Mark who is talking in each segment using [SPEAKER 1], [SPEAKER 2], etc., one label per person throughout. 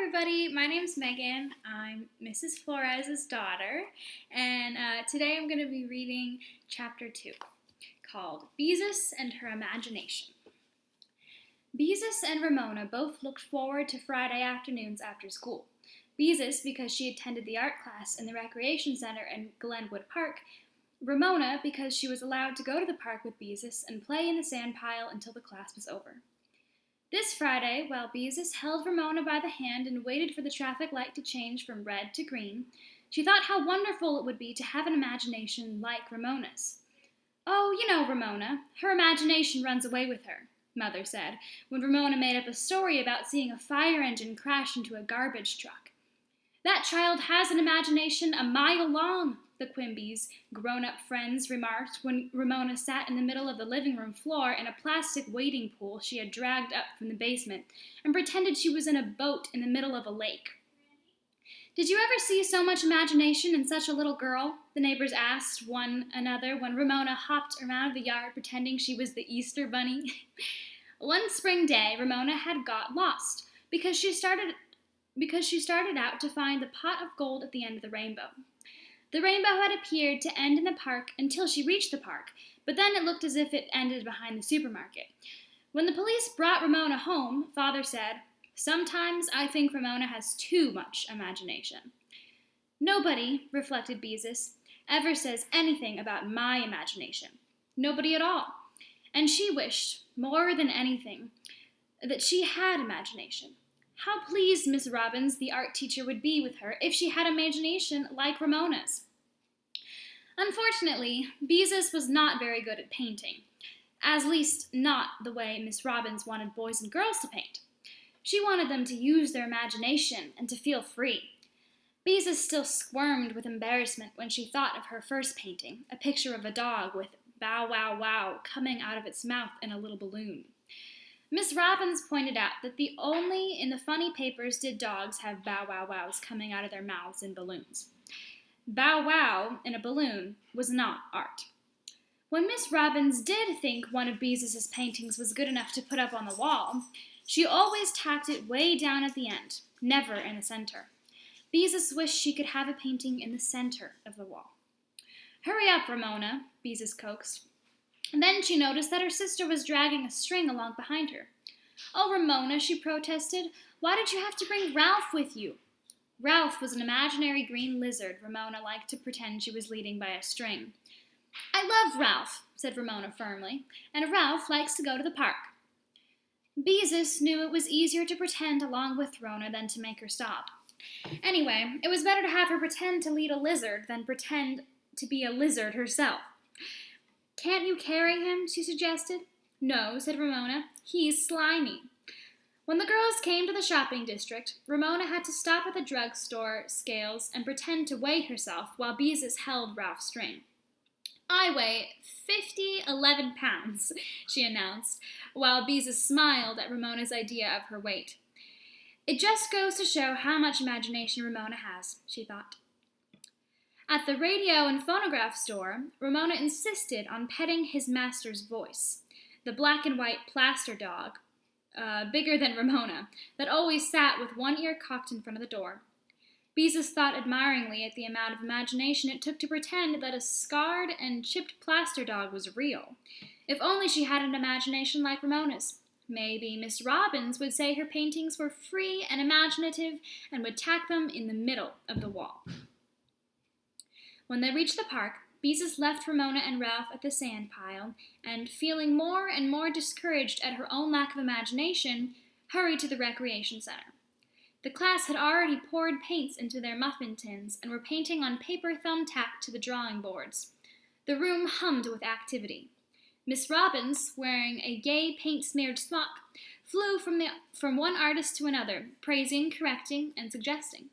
[SPEAKER 1] everybody. My name's Megan. I'm Mrs. Flores' daughter, and today I'm going to be reading Chapter 2, called Beezus and Her Imagination. Beezus and Ramona both looked forward to Friday afternoons after school. Beezus because she attended the art class in the recreation center in Glenwood Park, Ramona because she was allowed to go to the park with Beezus and play in the sand pile until the class was over. This Friday, while Beezus held Ramona by the hand and waited for the traffic light to change from red to green, she thought how wonderful it would be to have an imagination like Ramona's. "Oh, you know Ramona. Her imagination runs away with her," Mother said, when Ramona made up a story about seeing a fire engine crash into a garbage truck. "That child has an imagination a mile long," the Quimby's grown-up friends remarked when Ramona sat in the middle of the living room floor in a plastic wading pool she had dragged up from the basement and pretended she was in a boat in the middle of a lake. "Did you ever see so much imagination in such a little girl?" the neighbors asked one another when Ramona hopped around the yard pretending she was the Easter bunny. One spring day, Ramona had got lost because she started out to find the pot of gold at the end of the rainbow. The rainbow had appeared to end in the park until she reached the park, but then it looked as if it ended behind the supermarket. When the police brought Ramona home, Father said, "Sometimes I think Ramona has too much imagination." "Nobody," reflected Beezus, "ever says anything about my imagination. Nobody at all." And she wished, more than anything, that she had imagination. How pleased Miss Robbins, the art teacher, would be with her if she had imagination like Ramona's. Unfortunately, Beezus was not very good at painting, at least not the way Miss Robbins wanted boys and girls to paint. She wanted them to use their imagination and to feel free. Beezus still squirmed with embarrassment when she thought of her first painting, a picture of a dog with bow wow wow coming out of its mouth in a little balloon. Miss Robbins pointed out that only in the funny papers did dogs have bow wow wows coming out of their mouths in balloons. Bow wow in a balloon was not art. When Miss Robbins did think one of Beezus's paintings was good enough to put up on the wall, she always tacked it way down at the end, never in the center. Beezus wished she could have a painting in the center of the wall. "Hurry up, Ramona," Beezus coaxed. And then she noticed that her sister was dragging a string along behind her. "Oh, Ramona," she protested, "why did you have to bring Ralph with you?" Ralph was an imaginary green lizard Ramona liked to pretend she was leading by a string. "I love Ralph," said Ramona firmly, "and Ralph likes to go to the park." Beezus knew it was easier to pretend along with Ramona than to make her stop. Anyway, it was better to have her pretend to lead a lizard than pretend to be a lizard herself. "Can't you carry him?" she suggested. "No," said Ramona. "He's slimy." When the girls came to the shopping district, Ramona had to stop at the drugstore scales and pretend to weigh herself while Beezus held Ralph's string. "I weigh 11 pounds, she announced, while Beezus smiled at Ramona's idea of her weight. "It just goes to show how much imagination Ramona has," she thought. At the radio and phonograph store, Ramona insisted on petting his master's voice, the black and white plaster dog, bigger than Ramona, that always sat with one ear cocked in front of the door. Beezus thought admiringly at the amount of imagination it took to pretend that a scarred and chipped plaster dog was real. If only she had an imagination like Ramona's. Maybe Miss Robbins would say her paintings were free and imaginative and would tack them in the middle of the wall. When they reached the park, Beezus left Ramona and Ralph at the sand pile, and, feeling more and more discouraged at her own lack of imagination, hurried to the recreation center. The class had already poured paints into their muffin tins and were painting on paper thumbtacked to the drawing boards. The room hummed with activity. Miss Robbins, wearing a gay paint-smeared smock, flew from one artist to another, praising, correcting, and suggesting.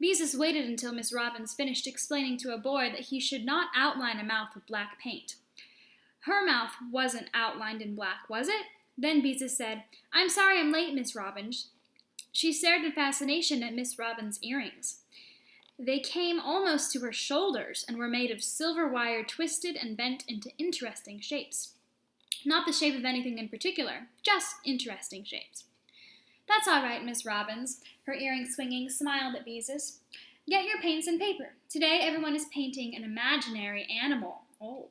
[SPEAKER 1] Beezus waited until Miss Robbins finished explaining to a boy that he should not outline a mouth with black paint. Her mouth wasn't outlined in black, was it? Then Beezus said, "I'm sorry I'm late, Miss Robbins." She stared in fascination at Miss Robbins' earrings. They came almost to her shoulders and were made of silver wire twisted and bent into interesting shapes. Not the shape of anything in particular, just interesting shapes. "That's all right, Miss Robbins," her earring swinging, smiled at Beezus. "Get your paints and paper. Today everyone is painting an imaginary animal." Oh.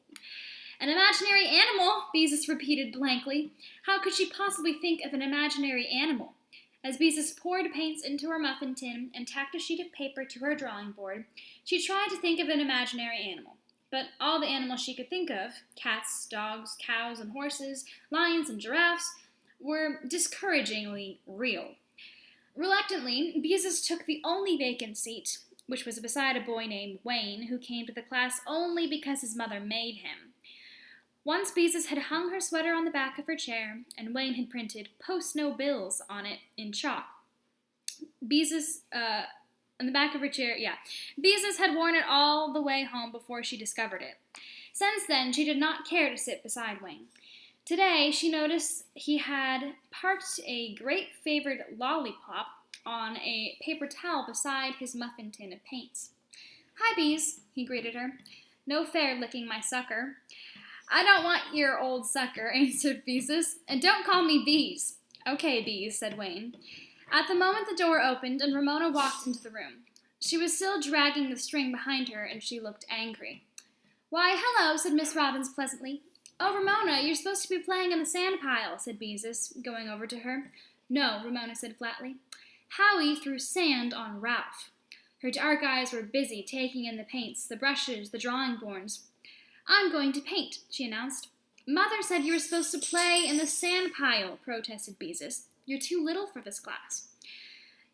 [SPEAKER 1] "An imaginary animal?" Beezus repeated blankly. How could she possibly think of an imaginary animal? As Beezus poured paints into her muffin tin and tacked a sheet of paper to her drawing board, she tried to think of an imaginary animal. But all the animals she could think of, cats, dogs, cows, and horses, lions, and giraffes, were discouragingly real. Reluctantly, Beezus took the only vacant seat, which was beside a boy named Wayne, who came to the class only because his mother made him. Once Beezus had hung her sweater on the back of her chair, and Wayne had printed "Post no bills" on it in chalk. Beezus, on the back of her chair, Beezus had worn it all the way home before she discovered it. Since then, she did not care to sit beside Wayne. Today, she noticed he had parked a great favorite lollipop on a paper towel beside his muffin tin of paints. "Hi, Bees," he greeted her. "No fair licking my sucker." "I don't want your old sucker," answered Beezus, "and don't call me Bees." "Okay, Bees," said Wayne. At the moment the door opened and Ramona walked into the room. She was still dragging the string behind her, and she looked angry. "Why, hello," said Miss Robbins pleasantly. "Oh, Ramona, you're supposed to be playing in the sand pile," said Beezus, going over to her. "No," Ramona said flatly. Howie threw sand on Ralph. Her dark eyes were busy taking in the paints, the brushes, the drawing boards. "I'm going to paint," she announced. "Mother said you were supposed to play in the sand pile," protested Beezus. "You're too little for this class."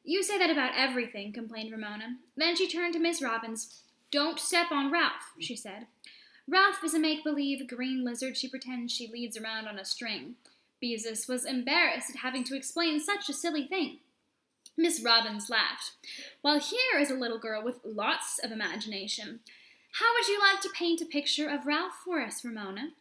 [SPEAKER 1] "You say that about everything," complained Ramona. Then she turned to Miss Robbins. "Don't step on Ralph," she said. Ralph is a make-believe green lizard she pretends she leads around on a string. Beezus was embarrassed at having to explain such a silly thing. Miss Robbins laughed. "Well, here is a little girl with lots of imagination. How would you like to paint a picture of Ralph for us, Ramona?"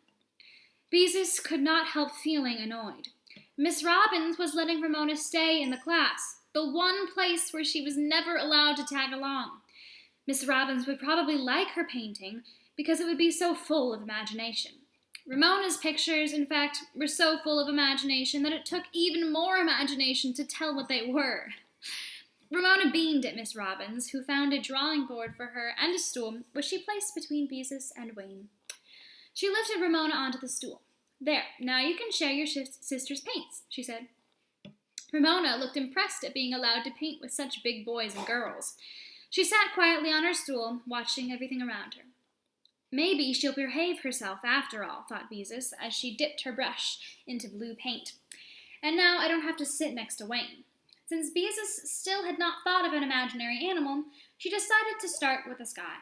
[SPEAKER 1] Beezus could not help feeling annoyed. Miss Robbins was letting Ramona stay in the class, the one place where she was never allowed to tag along. Miss Robbins would probably like her painting because it would be so full of imagination. Ramona's pictures, in fact, were so full of imagination that it took even more imagination to tell what they were. Ramona beamed at Miss Robbins, who found a drawing board for her and a stool, which she placed between Beezus and Wayne. She lifted Ramona onto the stool. "There, now you can share your sister's paints," she said. Ramona looked impressed at being allowed to paint with such big boys and girls. She sat quietly on her stool, watching everything around her. "Maybe she'll behave herself after all," thought Beezus, as she dipped her brush into blue paint. "And now I don't have to sit next to Wayne." Since Beezus still had not thought of an imaginary animal, she decided to start with the sky.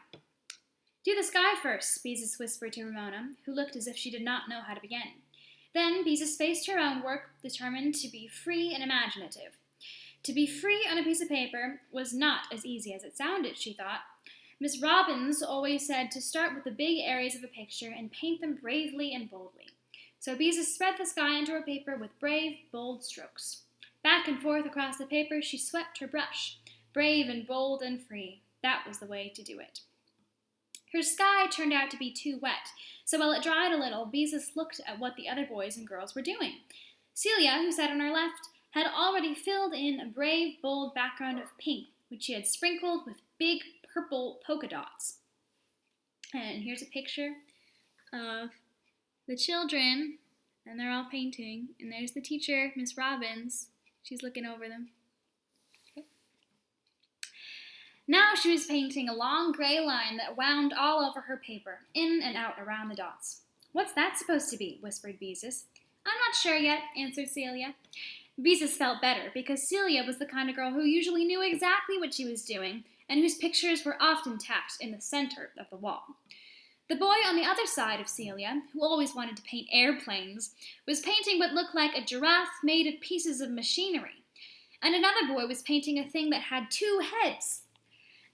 [SPEAKER 1] "Do the sky first," Beezus whispered to Ramona, who looked as if she did not know how to begin. Then Beezus faced her own work, determined to be free and imaginative. To be free on a piece of paper was not as easy as it sounded, she thought. Miss Robbins always said to start with the big areas of a picture and paint them bravely and boldly. So Beezus spread the sky onto her paper with brave, bold strokes. Back and forth across the paper she swept her brush. Brave and bold and free. That was the way to do it. Her sky turned out to be too wet, so while it dried a little, Beezus looked at what the other boys and girls were doing. Celia, who sat on her left, had already filled in a brave, bold background of pink, which she had sprinkled with big purple polka dots. And here's a picture of the children, and they're all painting. And there's the teacher, Miss Robbins. She's looking over them. Okay. Now she was painting a long gray line that wound all over her paper, in and out around the dots. "What's that supposed to be?" whispered Beezus. "I'm not sure yet," answered Celia. Beezus felt better, because Celia was the kind of girl who usually knew exactly what she was doing, and whose pictures were often tacked in the center of the wall. The boy on the other side of Celia, who always wanted to paint airplanes, was painting what looked like a giraffe made of pieces of machinery. And another boy was painting a thing that had 2 heads.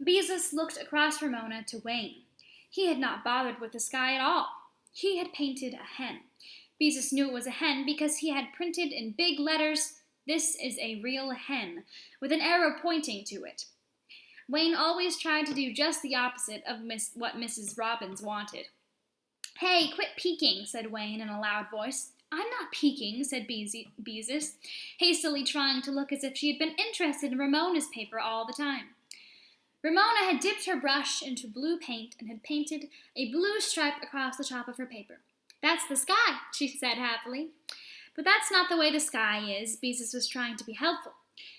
[SPEAKER 1] Beezus looked across Ramona to Wayne. He had not bothered with the sky at all. He had painted a hen. Beezus knew it was a hen because he had printed in big letters, "This is a real hen," with an arrow pointing to it. Wayne always tried to do just the opposite of what Mrs. Robbins wanted. "Hey, quit peeking," said Wayne in a loud voice. I'm not peeking, said Beezus, hastily trying to look as if she had been interested in Ramona's paper all the time. Ramona had dipped her brush into blue paint and had painted a blue stripe across the top of her paper. That's the sky, she said happily. But that's not the way the sky is. Beezus was trying to be helpful.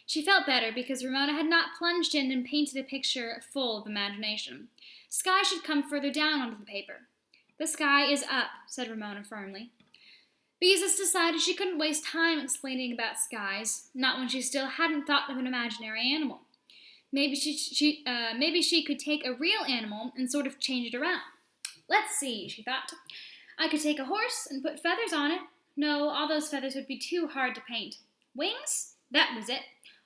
[SPEAKER 1] She felt better because Ramona had not plunged in and painted a picture full of imagination. Sky should come further down onto the paper. The sky is up, said Ramona firmly. Beezus decided she couldn't waste time explaining about skies, not when she still hadn't thought of an imaginary animal. Maybe she could take a real animal and sort of change it around. Let's see, she thought. I could take a horse and put feathers on it. No, all those feathers would be too hard to paint. Wings? That was it.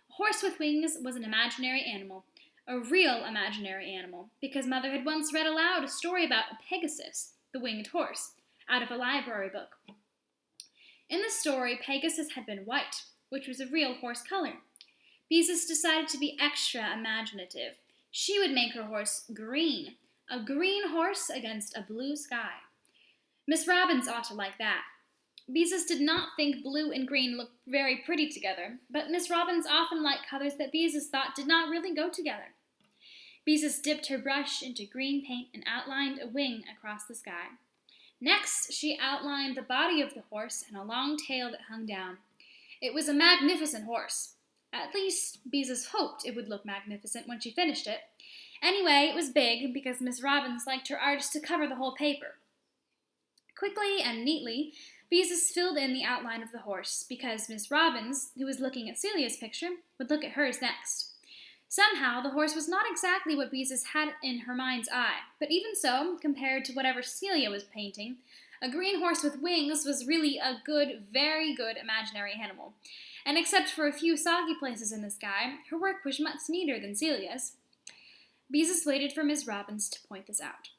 [SPEAKER 1] A horse with wings was an imaginary animal. A real imaginary animal, because Mother had once read aloud a story about a Pegasus, the winged horse, out of a library book. In the story, Pegasus had been white, which was a real horse color. Beezus decided to be extra imaginative. She would make her horse green, a green horse against a blue sky. Miss Robbins ought to like that. Beezus did not think blue and green looked very pretty together, but Miss Robbins often liked colors that Beezus thought did not really go together. Beezus dipped her brush into green paint and outlined a wing across the sky. Next, she outlined the body of the horse and a long tail that hung down. It was a magnificent horse. At least, Beezus hoped it would look magnificent when she finished it. Anyway, it was big because Miss Robbins liked her artist to cover the whole paper. Quickly and neatly, Beezus filled in the outline of the horse because Miss Robbins, who was looking at Celia's picture, would look at hers next. Somehow, the horse was not exactly what Beezus had in her mind's eye, but even so, compared to whatever Celia was painting, a green horse with wings was really a good, very good imaginary animal. And except for a few soggy places in the sky, her work was much neater than Celia's. Beezus waited for Miss Robbins to point this out.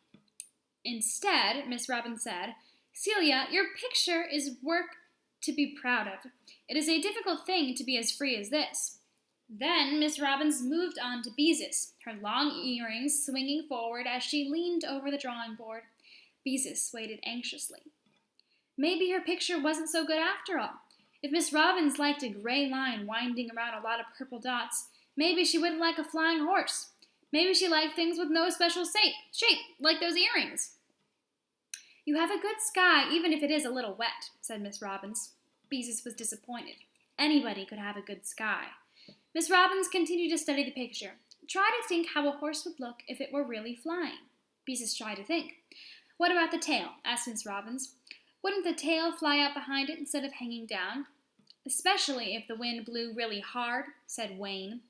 [SPEAKER 1] Instead, Miss Robbins said, Celia, your picture is work to be proud of. It is a difficult thing to be as free as this. Then Miss Robbins moved on to Beezus, her long earrings swinging forward as she leaned over the drawing board. Beezus waited anxiously. Maybe her picture wasn't so good after all. If Miss Robbins liked a gray line winding around a lot of purple dots, maybe she wouldn't like a flying horse. Maybe she liked things with no special shape, like those earrings. You have a good sky, even if it is a little wet, said Miss Robbins. Beezus was disappointed. Anybody could have a good sky. Miss Robbins continued to study the picture. Try to think how a horse would look if it were really flying. Beezus tried to think. What about the tail? Asked Miss Robbins. Wouldn't the tail fly out behind it instead of hanging down? Especially if the wind blew really hard, said Wayne.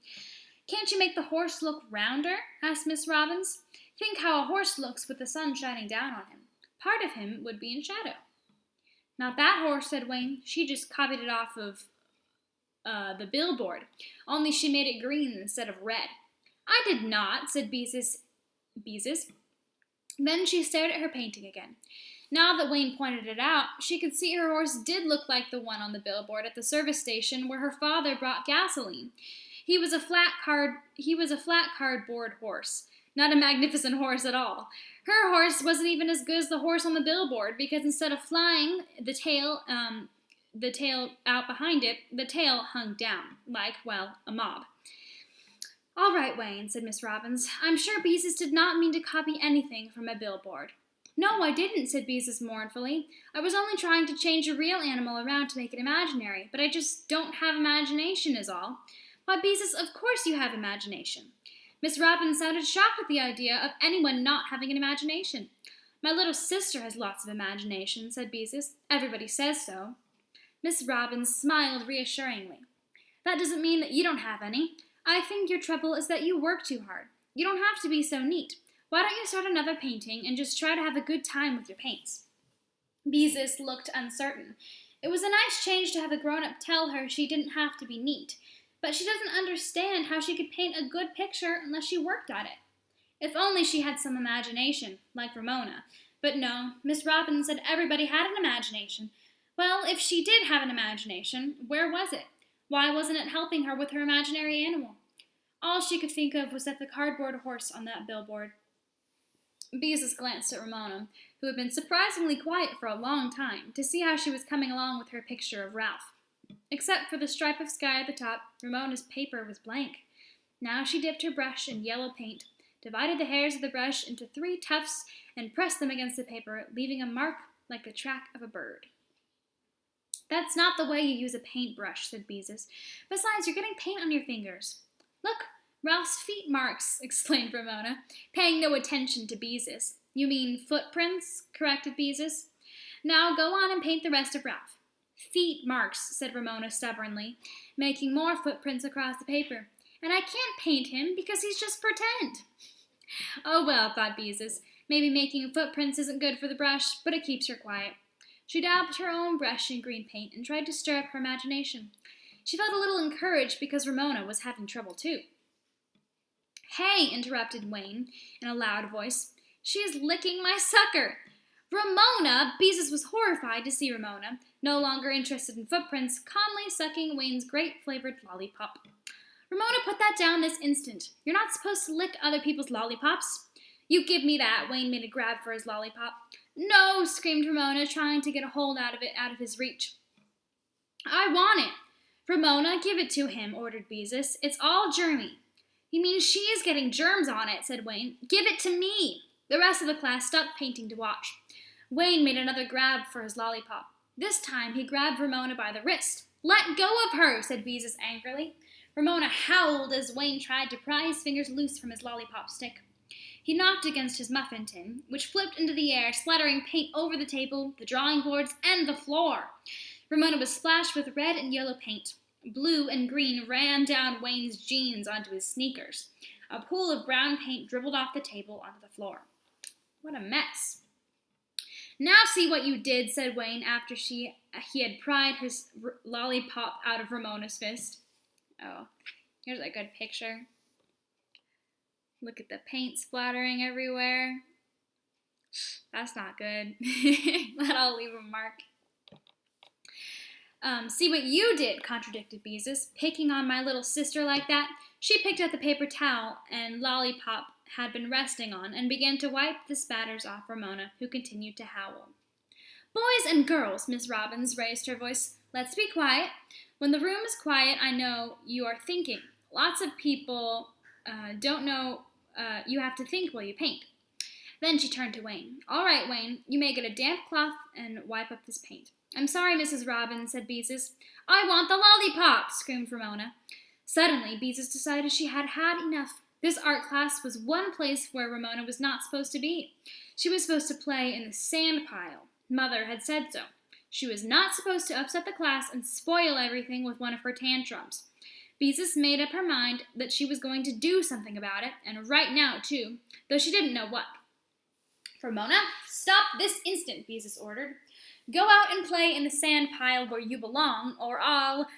[SPEAKER 1] Can't you make the horse look rounder? Asked Miss Robbins. Think how a horse looks with the sun shining down on him. Part of him would be in shadow. Not that horse, said Wayne. She just copied it off of the billboard, only she made it green instead of red. I did not, said Beezus. Then she stared at her painting again. Now that Wayne pointed it out, she could see her horse did look like the one on the billboard at the service station where her father brought gasoline. He was a flat cardboard horse, not a magnificent horse at all. Her horse wasn't even as good as the horse on the billboard because instead of flying, the tail out behind it, the tail hung down, like, well, a mob. All right, Wayne, said Miss Robbins. I'm sure Beezus did not mean to copy anything from a billboard. No, I didn't, said Beezus mournfully. I was only trying to change a real animal around to make it imaginary, but I just don't have imagination is all. Why, Beezus, of course you have imagination. Miss Robbins sounded shocked at the idea of anyone not having an imagination. My little sister has lots of imagination, said Beezus. Everybody says so. Miss Robbins smiled reassuringly. That doesn't mean that you don't have any. I think your trouble is that you work too hard. You don't have to be so neat. Why don't you start another painting and just try to have a good time with your paints? Beezus looked uncertain. It was a nice change to have a grown-up tell her she didn't have to be neat, but she doesn't understand how she could paint a good picture unless she worked at it. If only she had some imagination, like Ramona. But no, Miss Robbins said everybody had an imagination. Well, if she did have an imagination, where was it? Why wasn't it helping her with her imaginary animal? All she could think of was that the cardboard horse on that billboard. Beezus glanced at Ramona, who had been surprisingly quiet for a long time, to see how she was coming along with her picture of Ralph. Except for the stripe of sky at the top, Ramona's paper was blank. Now she dipped her brush in yellow paint, divided the hairs of the brush into 3 tufts, and pressed them against the paper, leaving a mark like the track of a bird. "That's not the way you use a paintbrush," said Beezus. "Besides, you're getting paint on your fingers." "Look, Ralph's feet marks," exclaimed Ramona, paying no attention to Beezus. "You mean footprints?" corrected Beezus. "Now go on and paint the rest of Ralph." "Feet marks," said Ramona stubbornly, making more footprints across the paper. "And I can't paint him because he's just pretend." "Oh well," thought Beezus, "maybe making footprints isn't good for the brush, but it keeps her quiet." She dabbed her own brush in green paint and tried to stir up her imagination. She felt a little encouraged because Ramona was having trouble too. "Hey," interrupted Wayne in a loud voice, "she is licking my sucker." "Ramona!" Beezus was horrified to see Ramona, no longer interested in footprints, calmly sucking Wayne's grape-flavored lollipop. "Ramona, put that down this instant. You're not supposed to lick other people's lollipops." "You give me that." Wayne made a grab for his lollipop. "No," screamed Ramona, trying to get a hold out of it out of his reach. "I want it." "Ramona, give it to him," ordered Beezus. "It's all germy." "You mean she's getting germs on it," said Wayne. "Give it to me." The rest of the class stopped painting to watch. Wayne made another grab for his lollipop. This time he grabbed Ramona by the wrist. "Let go of her," said Beezus angrily. Ramona howled as Wayne tried to pry his fingers loose from his lollipop stick. He knocked against his muffin tin, which flipped into the air, splattering paint over the table, the drawing boards, and the floor. Ramona was splashed with red and yellow paint. Blue and green ran down Wayne's jeans onto his sneakers. A pool of brown paint dribbled off the table onto the floor. What a mess. "Now see what you did," said Wayne after he had pried his lollipop out of Ramona's fist. Oh, here's a good picture. Look at the paint splattering everywhere. That's not good. That'll leave a mark. "See what you did," contradicted Beezus, "picking on my little sister like that." She picked up the paper towel and lollipop had been resting on and began to wipe the spatters off Ramona, who continued to howl. "Boys and girls," Miss Robbins raised her voice, "let's be quiet. When the room is quiet, I know you are thinking. Lots of people don't know you have to think while you paint." Then she turned to Wayne. "All right, Wayne, you may get a damp cloth and wipe up this paint." "I'm sorry, Mrs. Robbins," said Beezus. "I want the lollipop!" screamed Ramona. Suddenly, Beezus decided she had had enough. This art class was one place where Ramona was not supposed to be. She was supposed to play in the sand pile. Mother had said so. She was not supposed to upset the class and spoil everything with one of her tantrums. Beezus made up her mind that she was going to do something about it, and right now, too, though she didn't know what. "Ramona, stop this instant," Beezus ordered. "Go out and play in the sand pile where you belong, or I'll...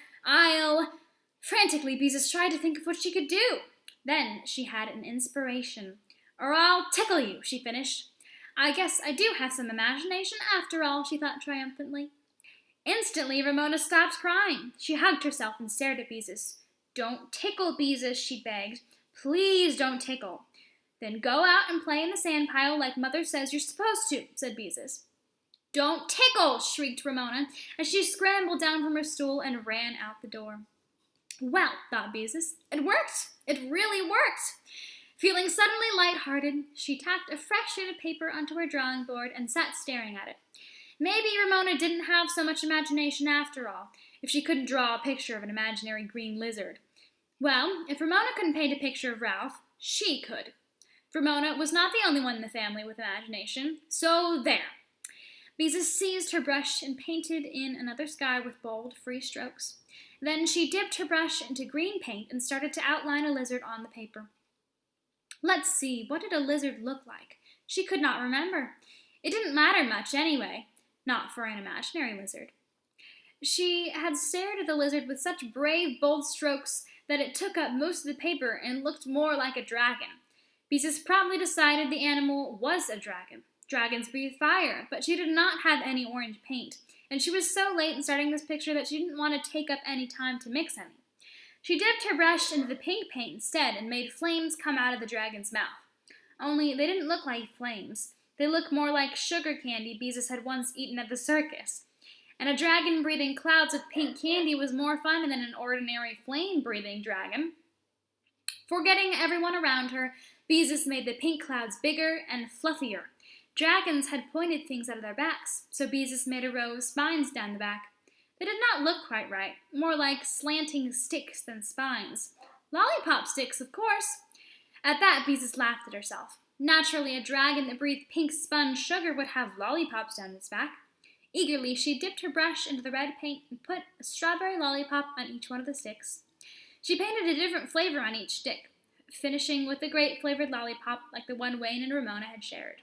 [SPEAKER 1] Frantically, Beezus tried to think of what she could do. Then she had an inspiration. "Or I'll tickle you," she finished. "I guess I do have some imagination after all," she thought triumphantly. Instantly, Ramona stopped crying. She hugged herself and stared at Beezus. "Don't tickle, Beezus," she begged. "Please don't tickle." "Then go out and play in the sand pile like Mother says you're supposed to," said Beezus. "Don't tickle!" shrieked Ramona as she scrambled down from her stool and ran out the door. Well, thought Beezus, it worked! It really worked! Feeling suddenly light-hearted, she tacked a fresh sheet of paper onto her drawing board and sat staring at it. Maybe Ramona didn't have so much imagination after all, if she couldn't draw a picture of an imaginary green lizard. Well, if Ramona couldn't paint a picture of Ralph, she could. Ramona was not the only one in the family with imagination, so there! Beezus seized her brush and painted in another sky with bold, free strokes. Then she dipped her brush into green paint and started to outline a lizard on the paper. Let's see, what did a lizard look like? She could not remember. It didn't matter much anyway, not for an imaginary lizard. She had stared at the lizard with such brave, bold strokes that it took up most of the paper and looked more like a dragon. Beezus promptly decided the animal was a dragon. Dragons breathe fire, but she did not have any orange paint, and she was so late in starting this picture that she didn't want to take up any time to mix any. She dipped her brush into the pink paint instead and made flames come out of the dragon's mouth. Only they didn't look like flames. They look more like sugar candy Beezus had once eaten at the circus. And a dragon breathing clouds of pink candy was more fun than an ordinary flame-breathing dragon. Forgetting everyone around her, Beezus made the pink clouds bigger and fluffier. Dragons had pointed things out of their backs, so Beezus made a row of spines down the back. They did not look quite right, more like slanting sticks than spines. Lollipop sticks, of course. At that, Beezus laughed at herself. Naturally, a dragon that breathed pink sponge sugar would have lollipops down its back. Eagerly, she dipped her brush into the red paint and put a strawberry lollipop on each one of the sticks. She painted a different flavor on each stick, finishing with a grape-flavored lollipop like the one Wayne and Ramona had shared.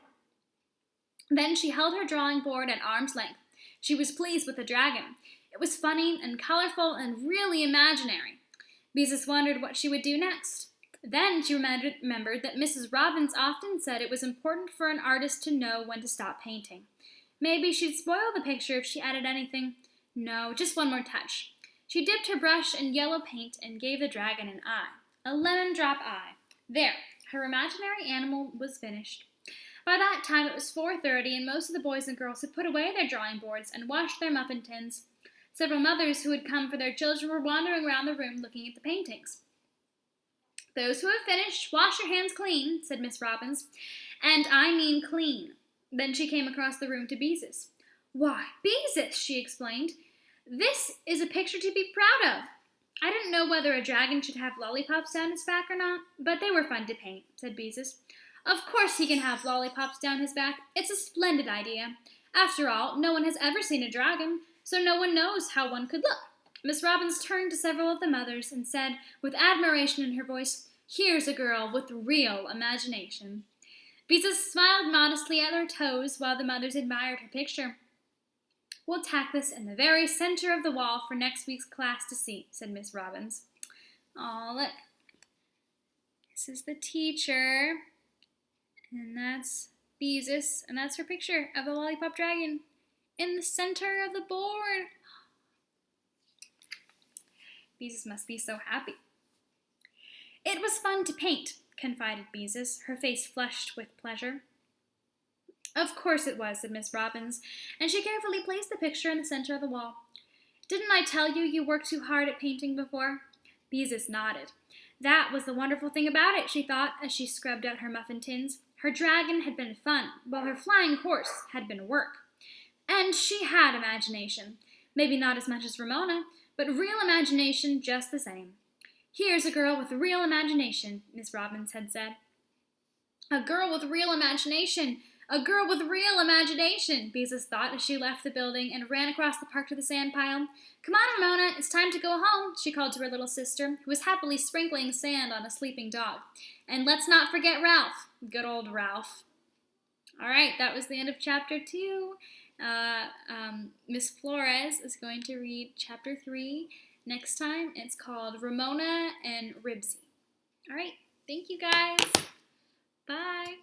[SPEAKER 1] Then she held her drawing board at arm's length. She was pleased with the dragon. It was funny and colorful and really imaginary. Beezus wondered what she would do next. Then she remembered that Mrs. Robbins often said it was important for an artist to know when to stop painting. Maybe she'd spoil the picture if she added anything. No, just one more touch. She dipped her brush in yellow paint and gave the dragon an eye. A lemon drop eye. There, her imaginary animal was finished. By that time it was 4:30 and most of the boys and girls had put away their drawing boards and washed their muffin tins. Several mothers who had come for their children were wandering around the room looking at the paintings. "Those who have finished, wash your hands clean," said Miss Robbins. "And I mean clean." Then she came across the room to Beezus. "Why, Beezus," she explained, "this is a picture to be proud of." "I didn't know whether a dragon should have lollipops down his back or not, but they were fun to paint," said Beezus. "Of course he can have lollipops down his back. It's a splendid idea. After all, no one has ever seen a dragon, so no one knows how one could look." Miss Robbins turned to several of the mothers and said, with admiration in her voice, "Here's a girl with real imagination." Beezus smiled modestly at her toes while the mothers admired her picture. "We'll tack this in the very center of the wall for next week's class to see," said Miss Robbins. "Oh, look. This is the teacher. And that's Beezus, and that's her picture of the lollipop dragon in the center of the board." Beezus must be so happy. "It was fun to paint," confided Beezus, her face flushed with pleasure. "Of course it was," said Miss Robbins, and she carefully placed the picture in the center of the wall. "Didn't I tell you you worked too hard at painting before?" Beezus nodded. That was the wonderful thing about it, she thought, as she scrubbed out her muffin tins. Her dragon had been fun, while her flying horse had been work. And she had imagination. Maybe not as much as Ramona, but real imagination just the same. "Here's a girl with real imagination," Miss Robbins had said. "A girl with real imagination! A girl with real imagination!" Beezus thought as she left the building and ran across the park to the sand pile. "Come on, Ramona, it's time to go home," she called to her little sister, who was happily sprinkling sand on a sleeping dog. "And let's not forget Ralph." Good old Ralph. All right, that was the end of chapter 2. Miss Flores is going to read chapter 3 next time. It's called Ramona and Ribsy. All right, thank you guys. Bye.